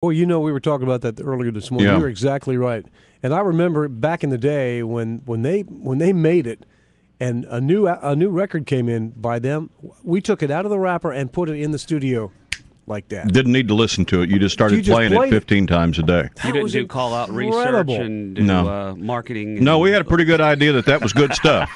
Well, we were talking about that earlier this morning. Yeah. You were exactly right. And I remember back in the day when they made it, and a new record came in by them, we took it out of the wrapper and put it in the studio like that. Didn't need to listen to it. You just started playing it 15 times a day. You didn't do call-out research and do marketing? No, we had a pretty good idea that was good stuff.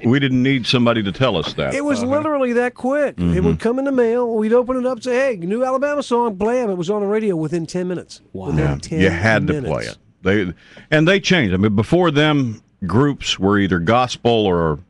We didn't need somebody to tell us that. It was literally that quick. It would come in the mail. We'd open it up and say, hey, new Alabama song, blam. It was on the radio within 10 minutes. Wow. Within 10 you had minutes. to play it. They changed. I mean, before them, groups were either gospel or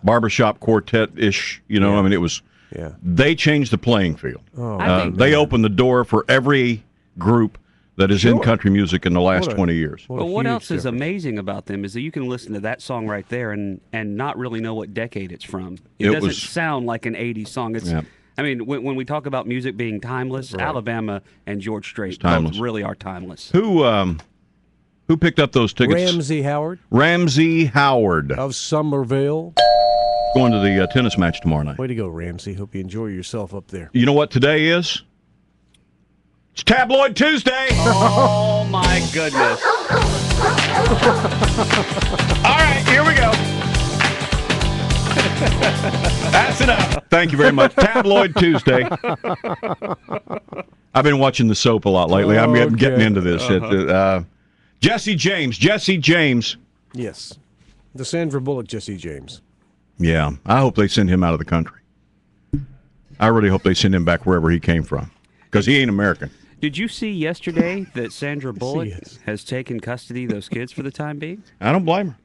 barbershop quartet-ish. I mean, it was... Yeah. They changed the playing field. They opened the door for every group that is in country music in the last 20 years. But what else is amazing about them is that you can listen to that song right there and not really know what decade it's from. It doesn't sound like an 80s song. I mean, when we talk about music being timeless, Alabama and George Strait both really are timeless. Who picked up those tickets? Ramsey Howard. Ramsey Howard. Of Somerville. Going to the tennis match tomorrow night. Way to go, Ramsey. Hope you enjoy yourself up there. You know what today is? It's Tabloid Tuesday. Oh, my goodness. All right, here we go. That's enough. Thank you very much. Tabloid Tuesday. I've been watching the soap a lot lately. I'm getting into this. Jesse James. Yes. The Sandra Bullock, Jesse James. Yeah, I hope they send him out of the country. I really hope they send him back wherever he came from, because he ain't American. Did you see yesterday that Sandra Bullock has taken custody of those kids for the time being? I don't blame her,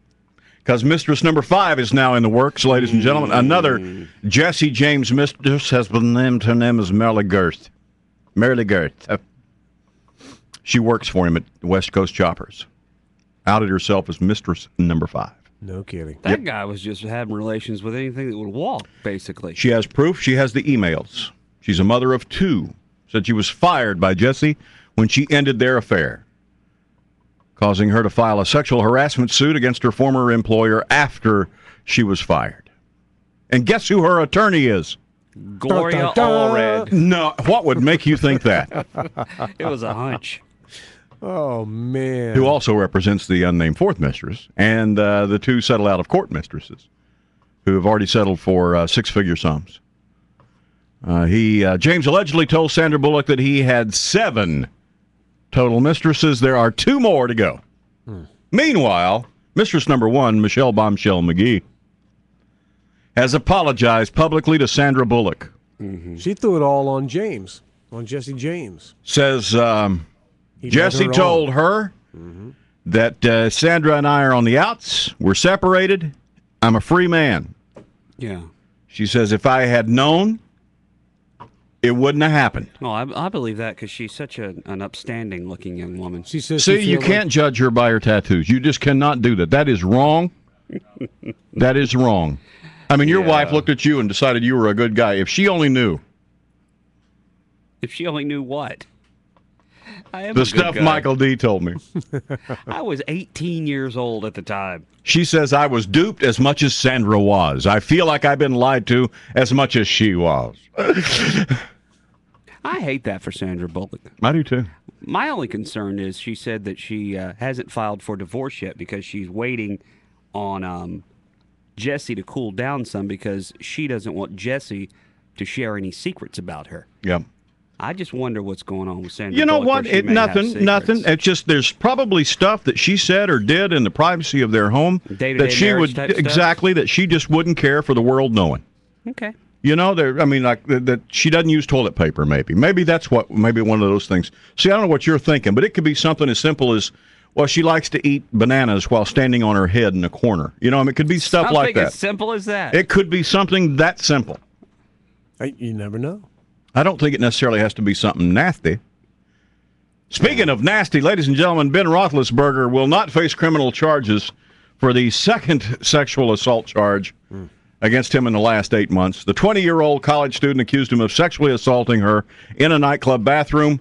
because mistress number 5 is now in the works, ladies and gentlemen. Another Jesse James mistress has been named. Her name is Merle Girth. She works for him at West Coast Choppers. Outed herself as mistress number 5. No kidding. That guy was just having relations with anything that would walk, basically. She has proof. She has the emails. She's a mother of 2. Said she was fired by Jesse when she ended their affair, causing her to file a sexual harassment suit against her former employer after she was fired. And guess who her attorney is? Gloria Allred. No, what would make you think that? It was a hunch. Oh, man. Who also represents the unnamed 4th mistress, and the 2 settle out of court mistresses who have already settled for 6-figure sums. James allegedly told Sandra Bullock that he had 7 total mistresses. There are 2 more to go. Meanwhile, mistress number 1, Michelle Bombshell McGee, has apologized publicly to Sandra Bullock. She threw it all on James, on Jesse James. Says... Jesse told her that Sandra and I are on the outs. We're separated. I'm a free man. Yeah. She says if I had known, it wouldn't have happened. Well, I believe that because she's such an upstanding-looking young woman. She says. See, you can't judge her by her tattoos. You just cannot do that. That is wrong. That is wrong. I mean, your wife looked at you and decided you were a good guy. If she only knew. If she only knew what? The stuff Michael D. told me. I was 18 years old at the time. She says I was duped as much as Sandra was. I feel like I've been lied to as much as she was. I hate that for Sandra Bullock. I do too. My only concern is she said that she hasn't filed for divorce yet because she's waiting on Jesse to cool down some because she doesn't want Jesse to share any secrets about her. Yep. I just wonder what's going on with Sandra. You know Bullock, what? Nothing. It's just there's probably stuff that she said or did in the privacy of their home that she would that she just wouldn't care for the world knowing. Okay. You know, that she doesn't use toilet paper. Maybe that's maybe one of those things. See, I don't know what you're thinking, but it could be something as simple as, well, she likes to eat bananas while standing on her head in a corner. You know, I mean, it could be stuff like that. As simple as that. It could be something that simple. You never know. I don't think it necessarily has to be something nasty. Speaking of nasty, ladies and gentlemen, Ben Roethlisberger will not face criminal charges for the second sexual assault charge against him in the last 8 months. The 20-year-old college student accused him of sexually assaulting her in a nightclub bathroom.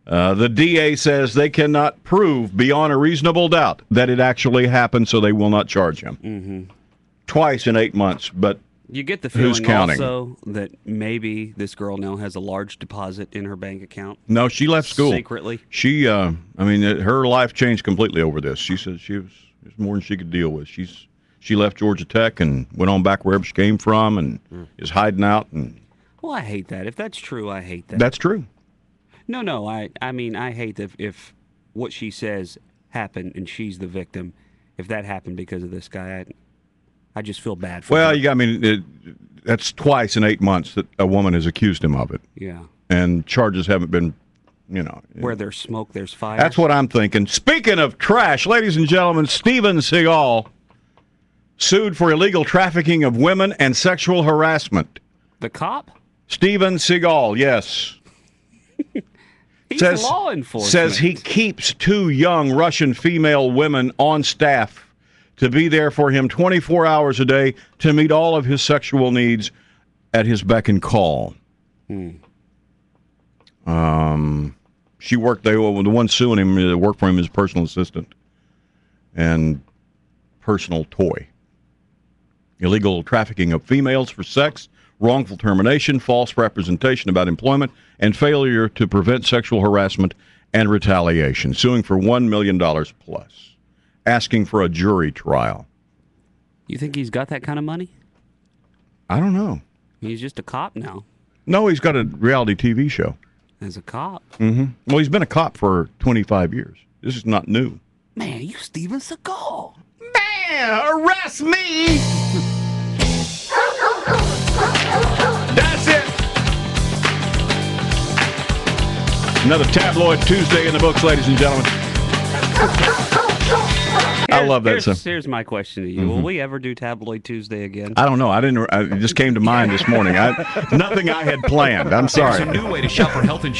The DA says they cannot prove beyond a reasonable doubt that it actually happened, so they will not charge him. Twice in 8 months, but You get the who's feeling counting. also that maybe this girl now has a large deposit in her bank account. No, she left school secretly. She, her life changed completely over this. She said it was more than she could deal with. She left Georgia Tech and went on back wherever she came from and is hiding out. And well, I hate that. If that's true, I hate that. that's true. No. I mean, I hate if what she says happened and she's the victim. If that happened because of this guy, I just feel bad for her. Well, that's twice in 8 months that a woman has accused him of it. Yeah. And charges haven't been, Where there's smoke, there's fire. That's what I'm thinking. Speaking of trash, ladies and gentlemen, Steven Seagal sued for illegal trafficking of women and sexual harassment. The cop? Steven Seagal, yes. He's law enforcement. Says he keeps 2 young Russian female women on staff to be there for him 24 hours a day to meet all of his sexual needs at his beck and call. She worked there. The one suing him worked for him as personal assistant and personal toy. Illegal trafficking of females for sex, wrongful termination, false representation about employment, and failure to prevent sexual harassment and retaliation. Suing for $1 million plus. Asking for a jury trial. You think he's got that kind of money? I don't know. He's just a cop now. No, he's got a reality TV show. As a cop? Mm-hmm. Well, he's been a cop for 25 years. This is not new. Man, you Steven Seagal. Man, arrest me! That's it! Another Tabloid Tuesday in the books, ladies and gentlemen. I love that song. Here's my question to you. Will we ever do Tabloid Tuesday again? I don't know. It just came to mind this morning. Nothing I had planned. I'm sorry. There's a new way to shop for health insurance.